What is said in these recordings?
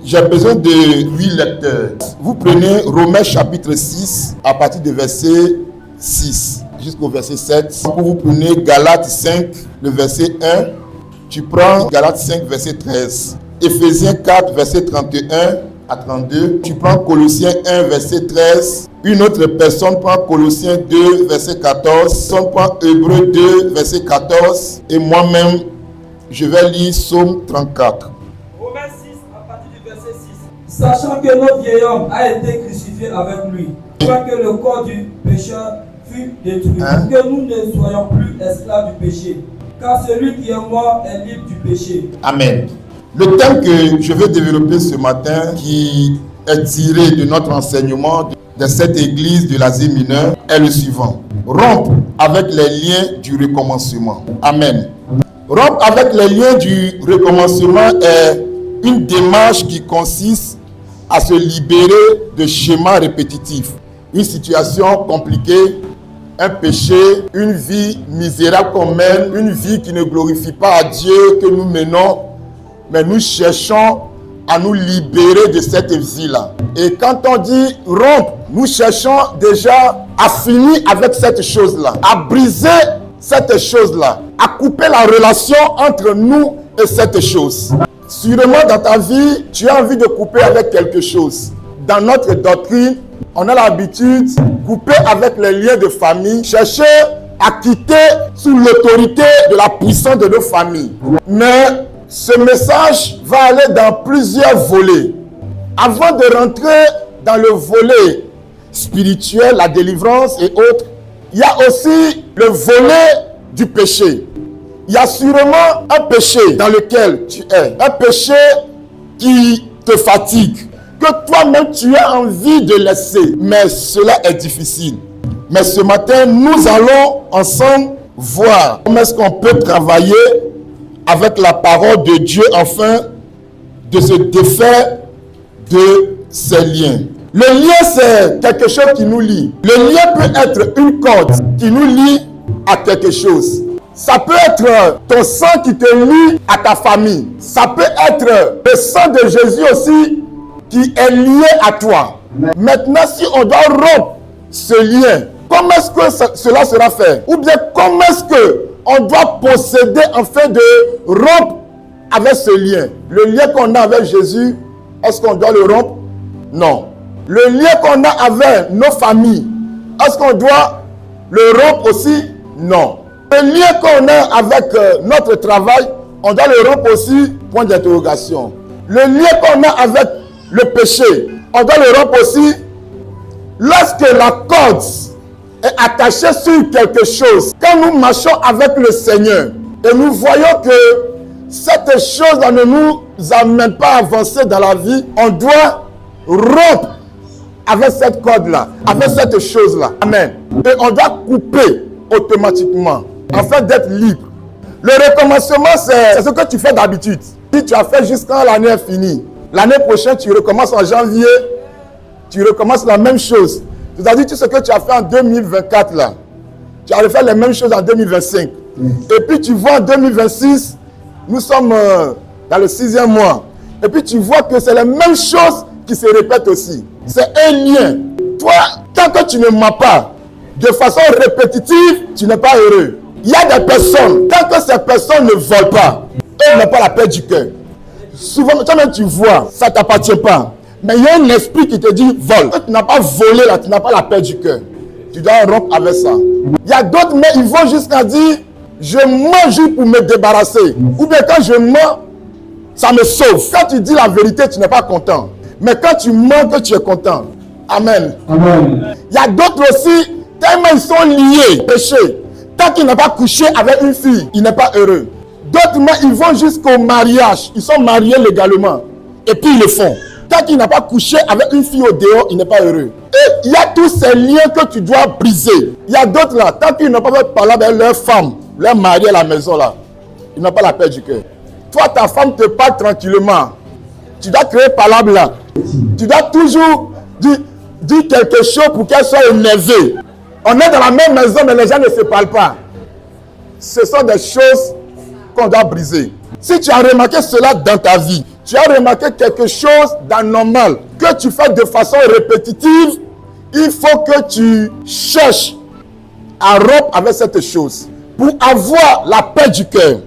J'ai besoin de 8 lecteurs. Vous prenez Romains chapitre 6 à partir du verset 6 jusqu'au verset 7. Vous prenez Galates 5, le verset 1. Tu prends Galates 5, verset 13. Éphésiens 4, verset 31 à 32. Tu prends Colossiens 1, verset 13. Une autre personne prend Colossiens 2, verset 14. On prend Hébreux 2, verset 14. Et moi-même, je vais lire Psaume 34. Romains 6, à partir du verset 6. Sachant que notre vieil homme a été crucifié avec lui, afin que le corps du pécheur fût détruit, pour que nous ne soyons plus esclaves du péché. Car celui qui est mort est libre du péché. Amen. Le thème que je vais développer ce matin, qui est tiré de notre enseignement de cette église de l'Asie mineure, est le suivant. Rompre avec les liens du recommencement. Amen. Rompre avec les liens du recommencement est une démarche qui consiste à se libérer de schémas répétitifs. Une situation compliquée, un péché, une vie misérable qu'on mène, une vie qui ne glorifie pas à Dieu que nous menons, mais nous cherchons à nous libérer de cette vie-là. Et quand on dit rompre, nous cherchons déjà à finir avec cette chose-là, à briser cette chose-là, à couper la relation entre nous et cette chose. Sûrement dans ta vie, tu as envie de couper avec quelque chose. Dans notre doctrine, on a l'habitude de couper avec les liens de famille, chercher à quitter sous l'autorité de la puissance de nos familles. Mais ce message va aller dans plusieurs volets. Avant de rentrer dans le volet spirituel, la délivrance et autres, il y a aussi le volet du péché. Il y a sûrement un péché dans lequel tu es, un péché qui te fatigue, que toi-même tu as envie de laisser, mais cela est difficile. Mais ce matin, nous allons ensemble voir comment est-ce qu'on peut travailler avec la parole de Dieu afin de se défaire de ces liens. Le lien, c'est quelque chose qui nous lie. Le lien peut être une corde qui nous lie à quelque chose. Ça peut être ton sang qui te lie à ta famille. Ça peut être le sang de Jésus aussi qui est lié à toi. Maintenant, si on doit rompre ce lien, comment est-ce que cela sera fait? Ou bien comment est-ce qu'on doit posséder afin de rompre avec ce lien? Le lien qu'on a avec Jésus, est-ce qu'on doit le rompre? Non. Le lien qu'on a avec nos familles, est-ce qu'on doit le rompre aussi? Non. Le lien qu'on a avec notre travail, on doit le rompre aussi? Point d'interrogation. Le lien qu'on a avec le péché, on doit le rompre aussi? Lorsque la corde est attachée sur quelque chose, quand nous marchons avec le Seigneur et nous voyons que cette chose ne nous amène pas à avancer dans la vie, on doit rompre avec cette corde-là, avec cette chose-là. Amen. Et on doit couper automatiquement afin d'être libre. Le recommencement, c'est ce que tu fais d'habitude. Si tu as fait jusqu'à l'année est finie, l'année prochaine, tu recommences en janvier, tu recommences la même chose. C'est-à-dire tout ce que tu as fait en 2024 là, tu as refait les mêmes choses en 2025. Et puis tu vois en 2026, nous sommes dans le 6e mois. Et puis tu vois que c'est les mêmes choses qui se répètent aussi. C'est un lien. Toi, tant que tu ne mens pas de façon répétitive, tu n'es pas heureux. Il y a des personnes, tant que ces personnes ne volent pas, elles n'ont pas la paix du cœur. Souvent, toi-même tu vois, ça ne t'appartient pas. Mais il y a un esprit qui te dit vole. Quand tu n'as pas volé là, tu n'as pas la paix du cœur. Tu dois rompre avec ça. Il y a d'autres, mais ils vont jusqu'à dire je mens juste pour me débarrasser. Ou bien quand je mens, ça me sauve. Quand tu dis la vérité, tu n'es pas content. Mais quand tu mens, que tu es content. Amen. Amen. Il y a d'autres aussi, tellement ils sont liés, péché. Tant qu'il n'a pas couché avec une fille, il n'est pas heureux. D'autres, mais ils vont jusqu'au mariage. Ils sont mariés légalement. Et puis ils le font. Tant qu'il n'a pas couché avec une fille au dehors, il n'est pas heureux. Et il y a tous ces liens que tu dois briser. Il y a d'autres là, tant qu'ils n'ont pas fait parler avec leur femme, leur mari à la maison là, ils n'ont pas la paix du cœur. Toi, ta femme te parle tranquillement. Tu dois créer parole là. Tu dois toujours dire quelque chose pour qu'elle soit énervée. On est dans la même maison, mais les gens ne se parlent pas. Ce sont des choses qu'on doit briser. Si tu as remarqué cela dans ta vie, tu as remarqué quelque chose d'anormal que tu fais de façon répétitive, il faut que tu cherches à rompre avec cette chose pour avoir la paix du cœur,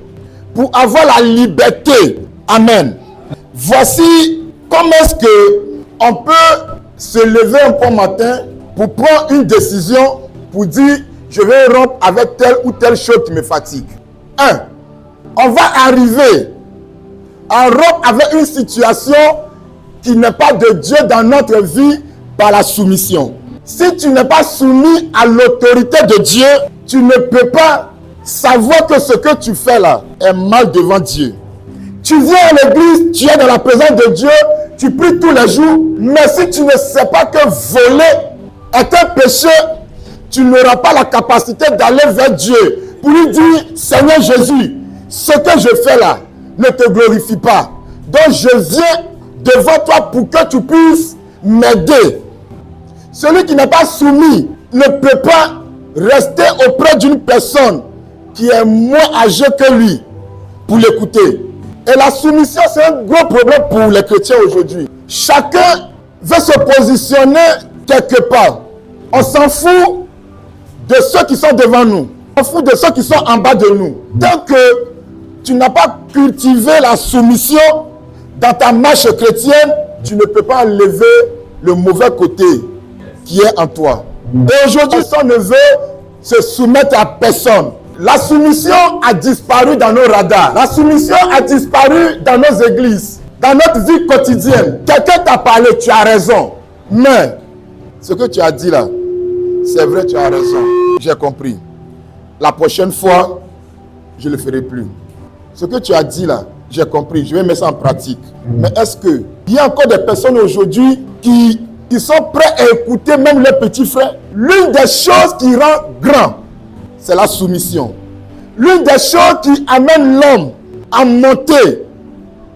pour avoir la liberté. Amen. Voici comment est-ce que on peut se lever un bon matin pour prendre une décision pour dire je vais rompre avec telle ou telle chose qui me fatigue. 1. On va arriver à rompre avec une situation qui n'est pas de Dieu dans notre vie par la soumission. Si tu n'es pas soumis à l'autorité de Dieu, tu ne peux pas savoir que ce que tu fais là est mal devant Dieu. Tu viens à l'église, tu es dans la présence de Dieu, tu pries tous les jours, mais si tu ne sais pas que voler est un péché, tu n'auras pas la capacité d'aller vers Dieu pour lui dire, Seigneur Jésus, ce que je fais là ne te glorifie pas. Donc je viens devant toi pour que tu puisses m'aider. Celui qui n'est pas soumis ne peut pas rester auprès d'une personne qui est moins âgée que lui pour l'écouter. Et la soumission, c'est un gros problème pour les chrétiens aujourd'hui. Chacun veut se positionner quelque part. On s'en fout de ceux qui sont devant nous. On s'en fout de ceux qui sont en bas de nous. Tant que tu n'as pas cultivé la soumission dans ta marche chrétienne, tu ne peux pas enlever le mauvais côté qui est en toi. Et aujourd'hui, son ne veut se soumettre à personne. La soumission a disparu dans nos radars. La soumission a disparu dans nos églises, dans notre vie quotidienne. Quelqu'un t'a parlé, tu as raison. Mais ce que tu as dit là, c'est vrai, tu as raison. J'ai compris. La prochaine fois, je ne le ferai plus. Ce que tu as dit là, j'ai compris. Je vais mettre ça en pratique. Mais est-ce qu'il y a encore des personnes aujourd'hui qui sont prêts à écouter même leurs petits frères? L'une des choses qui rend grand, c'est la soumission. L'une des choses qui amène l'homme à monter,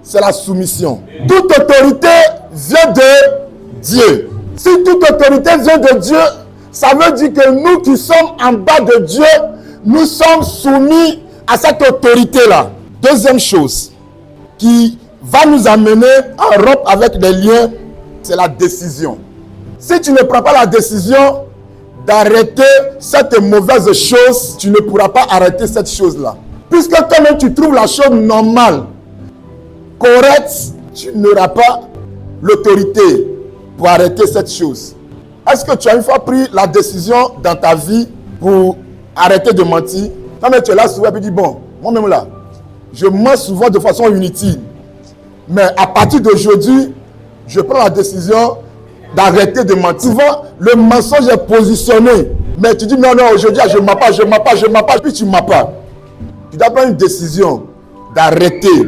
c'est la soumission. Toute autorité vient de Dieu. Si toute autorité vient de Dieu, ça veut dire que nous qui sommes en bas de Dieu, nous sommes soumis à cette autorité-là. Deuxième chose qui va nous amener à rompre avec les liens, c'est la décision. Si tu ne prends pas la décision d'arrêter cette mauvaise chose, tu ne pourras pas arrêter cette chose-là. Puisque toi-même tu trouves la chose normale, correcte, tu n'auras pas l'autorité pour arrêter cette chose. Est-ce que tu as une fois pris la décision dans ta vie pour arrêter de mentir? Toi-même tu es là souvent et tu dis, bon, moi-même là, je mens souvent de façon inutile. Mais à partir d'aujourd'hui, je prends la décision d'arrêter de mentir. Souvent, le mensonge est positionné. Mais tu dis, non, aujourd'hui, je ne mens pas, puis tu ne mens pas. Tu dois prendre une décision d'arrêter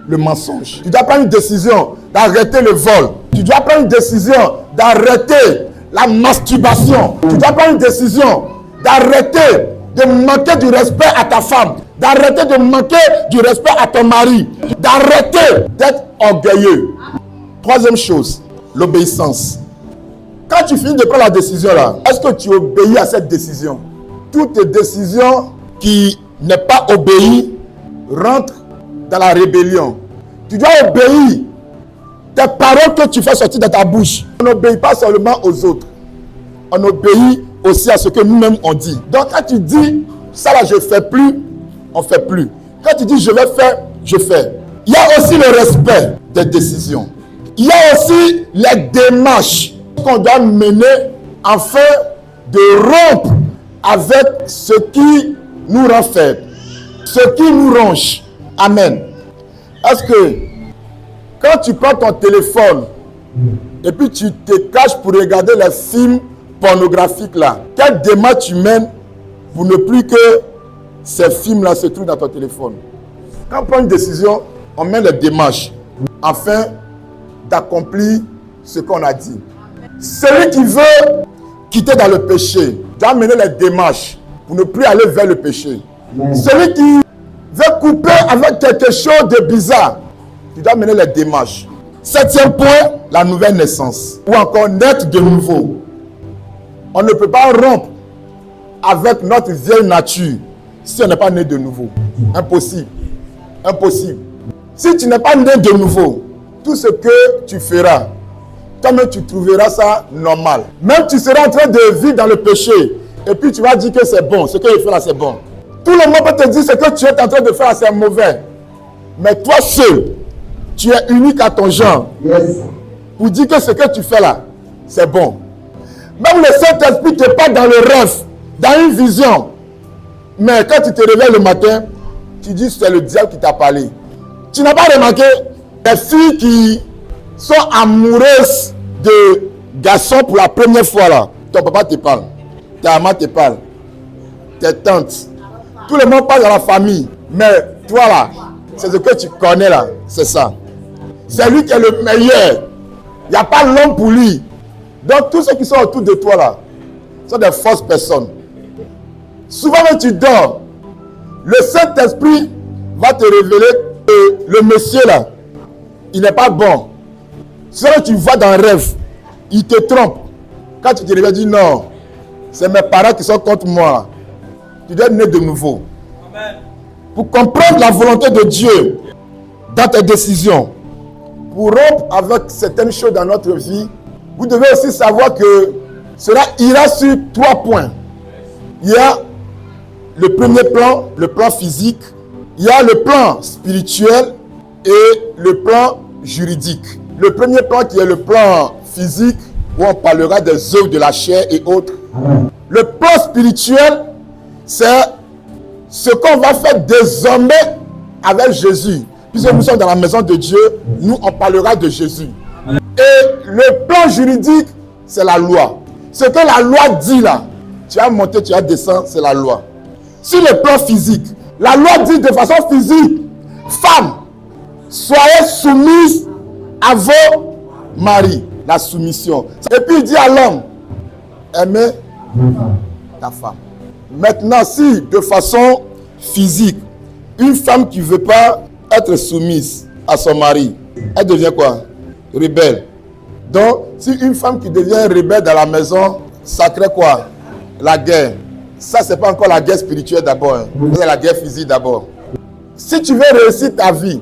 le mensonge. Tu dois prendre une décision d'arrêter le vol. Tu dois prendre une décision d'arrêter la masturbation. Tu dois prendre une décision d'arrêter de manquer du respect à ta femme. D'arrêter de manquer du respect à ton mari. D'arrêter d'être orgueilleux. Troisième chose, l'obéissance. Quand tu finis de prendre la décision là, est-ce que tu obéis à cette décision? Toute décision qui n'est pas obéie rentre dans la rébellion. Tu dois obéir tes paroles que tu fais sortir de ta bouche. On n'obéit pas seulement aux autres. On obéit aussi à ce que nous-mêmes on dit. Donc quand tu dis ça là je ne fais plus, on ne fait plus. Quand tu dis je vais faire, je fais. Il y a aussi le respect des décisions. Il y a aussi les démarches qu'on doit mener afin de rompre avec ce qui nous rend faibles, ce qui nous ronge. Amen. Est-ce que quand tu prends ton téléphone et puis tu te caches pour regarder les films pornographiques là, quelle démarche tu mènes pour ne plus que ces films-là se trouvent dans ton téléphone? Quand on prend une décision, on mène les démarches afin d'accomplir ce qu'on a dit. Celui qui veut quitter dans le péché doit mener les démarches pour ne plus aller vers le péché. Celui qui veut couper avec quelque chose de bizarre, tu dois mener les démarches. Septième point, la nouvelle naissance. Ou encore naître de nouveau. On ne peut pas rompre avec notre vieille nature si on n'est pas né de nouveau. Impossible. Impossible. Si tu n'es pas né de nouveau, tout ce que tu feras, toi-même tu trouveras ça normal. Même tu seras en train de vivre dans le péché, et puis tu vas dire que c'est bon, ce que je fais là c'est bon. Tout le monde peut te dire ce que tu es en train de faire là c'est mauvais. Mais toi seul, tu es unique à ton genre. Yes. Pour dire que ce que tu fais là, c'est bon. Même le Saint-Esprit te parle dans le rêve, dans une vision. Mais quand tu te réveilles le matin, tu dis que c'est le diable qui t'a parlé. Tu n'as pas remarqué les filles qui sont amoureuses de garçons pour la première fois là. Ton papa te parle, ta maman te parle, tes tantes. Tout le monde parle dans la famille. Mais toi là, c'est ce que tu connais là, c'est ça. C'est lui qui est le meilleur. Il n'y a pas l'homme pour lui. Donc tous ceux qui sont autour de toi là, sont des fausses personnes. Souvent quand tu dors, le Saint-Esprit va te révéler que le monsieur là, il n'est pas bon. Ce que tu vois dans le rêve, il te trompe. Quand tu te réveilles, tu dis non, c'est mes parents qui sont contre moi. Tu dois être né de nouveau. Amen. Pour comprendre la volonté de Dieu dans tes décisions, pour rompre avec certaines choses dans notre vie, vous devez aussi savoir que cela ira sur 3 points. Il y a le premier plan, le plan physique. Il y a le plan spirituel et le plan juridique. Le premier plan qui est le plan physique, où on parlera des œuvres de la chair et autres. Le plan spirituel, c'est ce qu'on va faire désormais avec Jésus. Puisque nous sommes dans la maison de Dieu, nous on parlera de Jésus. Et le plan juridique, c'est la loi. Ce que la loi dit là, tu vas monter, tu vas descendre, c'est la loi. Sur le plan physique, la loi dit de façon physique, femmes, soyez soumises à vos maris. La soumission. Et puis il dit à l'homme, aimez ta femme. Maintenant, si de façon physique, une femme qui ne veut pas être soumise à son mari, elle devient quoi? Rebelle. Donc, si une femme qui devient rebelle dans la maison, ça crée quoi? La guerre. Ça, ce n'est pas encore la guerre spirituelle d'abord. Hein. C'est la guerre physique d'abord. Si tu veux réussir ta vie,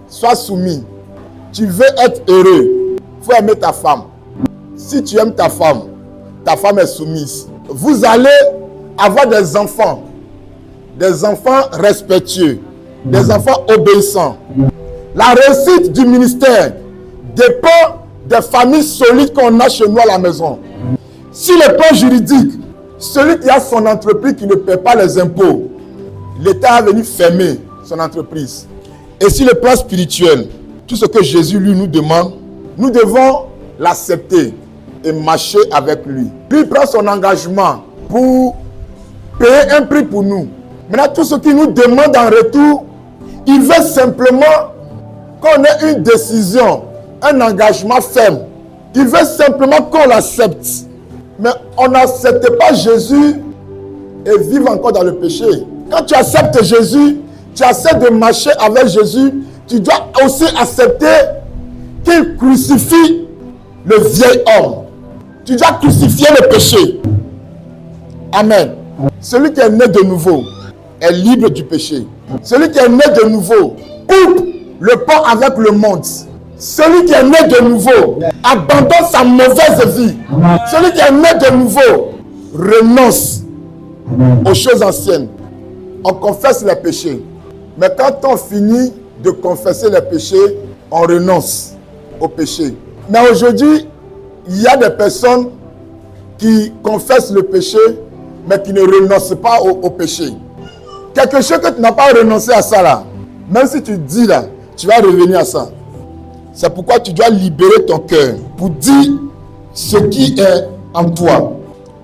sois soumis. Tu veux être heureux, il faut aimer ta femme. Si tu aimes ta femme est soumise. Vous allez avoir des enfants respectueux, des enfants obéissants. La réussite du ministère dépend des familles solides qu'on a chez nous à la maison. Si le plan juridique, celui qui a son entreprise qui ne paie pas les impôts, l'État a venu fermer son entreprise. Et si le plan spirituel, tout ce que Jésus lui nous demande, nous devons l'accepter et marcher avec lui. Lui prend son engagement pour payer un prix pour nous. Maintenant, tout ce qu'il nous demande en retour, il veut simplement qu'on ait une décision, un engagement ferme. Il veut simplement qu'on l'accepte. Mais on n'accepte pas Jésus et vivre encore dans le péché. Quand tu acceptes Jésus, tu acceptes de marcher avec Jésus, tu dois aussi accepter qu'il crucifie le vieil homme. Tu dois crucifier le péché. Amen. Celui qui est né de nouveau est libre du péché. Celui qui est né de nouveau coupe le pont avec le monde. Celui qui est né de nouveau abandonne sa mauvaise vie. Celui qui est né de nouveau renonce aux choses anciennes. On confesse les péchés. Mais quand on finit de confesser les péchés, on renonce au péché. Mais aujourd'hui, il y a des personnes qui confessent le péché, mais qui ne renoncent pas au péché. Quelque chose que tu n'as pas renoncé à ça là, même si tu dis là, tu vas revenir à ça. C'est pourquoi tu dois libérer ton cœur pour dire ce qui est en toi,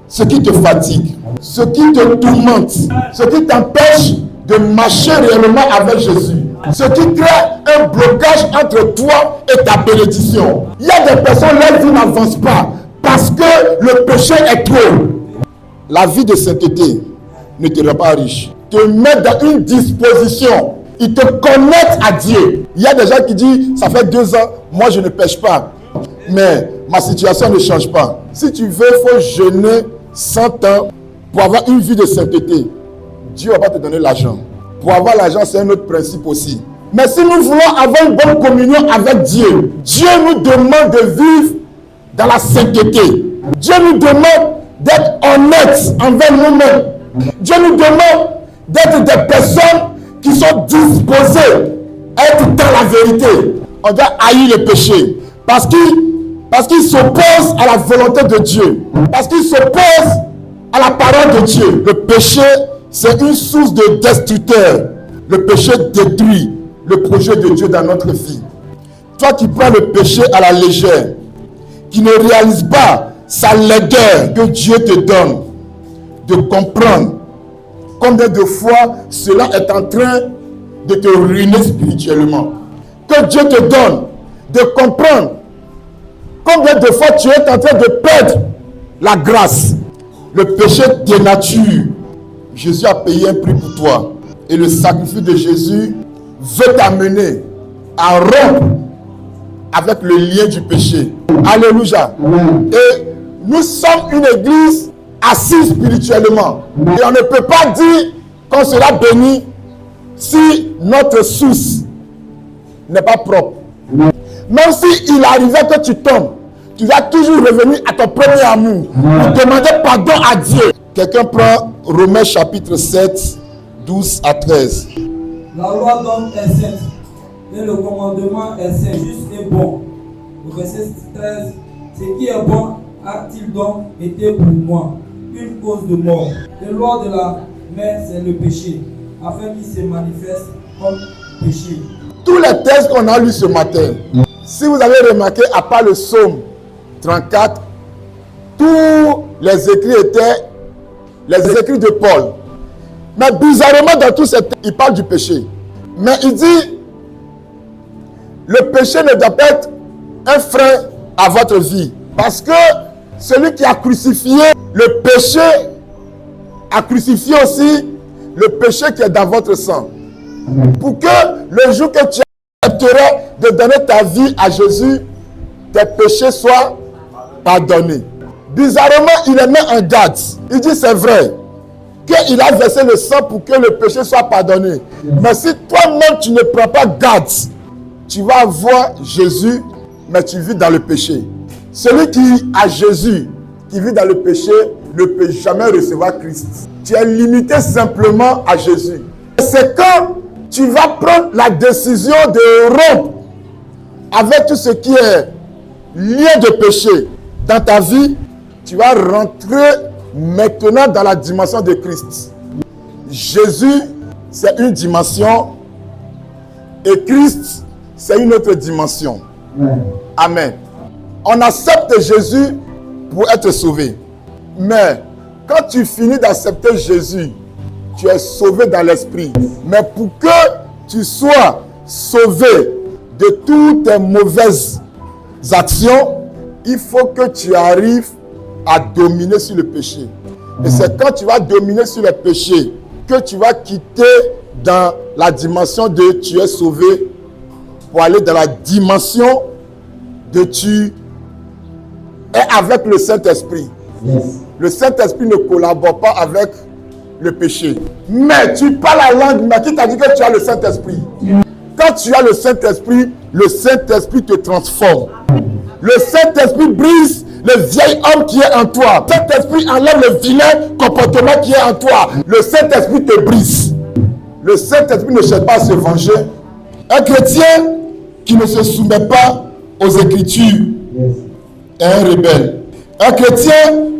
ce qui te fatigue, ce qui te tourmente, ce qui t'empêche de marcher réellement avec Jésus. Ce qui crée un blocage entre toi et ta bénédiction. Il y a des personnes, leur vie n'avance pas parce que le péché est trop. La vie de sainteté ne te rend pas riche. Te met dans une disposition. Il te connecte à Dieu. Il y a des gens qui disent, ça fait 2 ans, moi je ne pêche pas. Mais ma situation ne change pas. Si tu veux, il faut jeûner 100 ans pour avoir une vie de sainteté. Dieu ne va pas te donner l'argent. Pour avoir l'argent, c'est un autre principe aussi. Mais si nous voulons avoir une bonne communion avec Dieu, Dieu nous demande de vivre dans la sainteté. Dieu nous demande d'être honnêtes envers nous-mêmes. Dieu nous demande d'être des personnes qui sont disposées à être dans la vérité. On doit haïr le péché parce qu'il s'oppose à la volonté de Dieu, parce qu'il s'oppose à la parole de Dieu. Le péché, c'est une source de destructeur. Le péché détruit le projet de Dieu dans notre vie. Toi qui prends le péché à la légère, qui ne réalise pas sa laideur que Dieu te donne, de comprendre combien de fois cela est en train de te ruiner spirituellement. Que Dieu te donne de comprendre combien de fois tu es en train de perdre la grâce. Le péché dénature. Jésus a payé un prix pour toi. Et le sacrifice de Jésus veut t'amener à rompre avec le lien du péché. Alléluia. Amen. Et nous sommes une église assise spirituellement. Et on ne peut pas dire qu'on sera béni si notre source n'est pas propre. Même s'il arrivait que tu tombes, tu vas toujours revenir à ton premier amour. Pour demander pardon à Dieu. Quelqu'un prend Romains chapitre 7, 12 à 13. La loi donc est sainte et le commandement est saint, juste et bon. Le verset 13. Ce qui est bon a-t-il donc été pour moi une cause de mort? Le loi de la main, c'est le péché, afin qu'il se manifeste comme péché. Tous les textes qu'on a lus ce matin, si vous avez remarqué, à part le psaume 34, tous les écrits étaient les écrits de Paul. Mais bizarrement, dans tous ces textes, il parle du péché. Mais il dit, le péché ne doit pas être un frein à votre vie. Parce que celui qui a crucifié le péché, a crucifié aussi le péché qui est dans votre sang. Pour que le jour que tu accepterais de donner ta vie à Jésus, tes péchés soient pardonnés. Bizarrement, il les met en garde. Il dit c'est vrai qu'il a versé le sang pour que le péché soit pardonné. Mais si toi-même tu ne prends pas garde, tu vas voir Jésus, mais tu vis dans le péché. Celui qui a Jésus, qui vit dans le péché, ne peut jamais recevoir Christ. Tu es limité simplement à Jésus. C'est quand tu vas prendre la décision de rompre avec tout ce qui est lien de péché dans ta vie, tu vas rentrer maintenant dans la dimension de Christ. Jésus, c'est une dimension et Christ, c'est une autre dimension. Amen. On accepte Jésus pour être sauvé. Mais quand tu finis d'accepter Jésus, tu es sauvé dans l'esprit. Mais pour que tu sois sauvé de toutes tes mauvaises actions, il faut que tu arrives à dominer sur le péché. Et c'est quand tu vas dominer sur le péché que tu vas quitter dans la dimension de tu es sauvé pour aller dans la dimension de tu es avec le Saint-Esprit. Yes. Le Saint-Esprit ne collabore pas avec le péché. Mais tu parles la langue, mais qui t'a dit que tu as le Saint-Esprit? Quand tu as le Saint-Esprit te transforme. Le Saint-Esprit brise le vieil homme qui est en toi. Le Saint-Esprit enlève le vilain comportement qui est en toi. Le Saint-Esprit te brise. Le Saint-Esprit ne cherche pas à se venger. Un chrétien qui ne se soumet pas aux Écritures est un rebelle. Un chrétien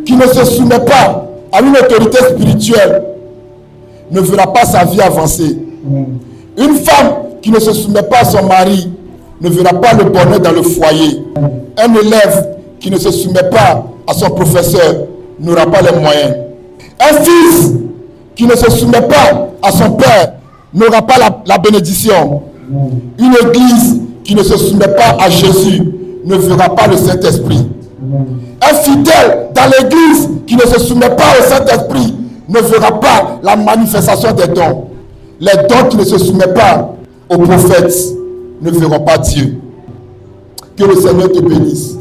qui ne se soumet pas à une autorité spirituelle ne verra pas sa vie avancer. Une femme qui ne se soumet pas à son mari ne verra pas le bonheur dans le foyer. Un élève qui ne se soumet pas à son professeur n'aura pas les moyens. Un fils qui ne se soumet pas à son père n'aura pas la bénédiction. Une église qui ne se soumet pas à Jésus ne verra pas le Saint-Esprit. Un fidèle dans l'église qui ne se soumet pas au Saint-Esprit ne verra pas la manifestation des dons. Les dons qui ne se soumettent pas aux prophètes ne verront pas Dieu. Que le Seigneur te bénisse.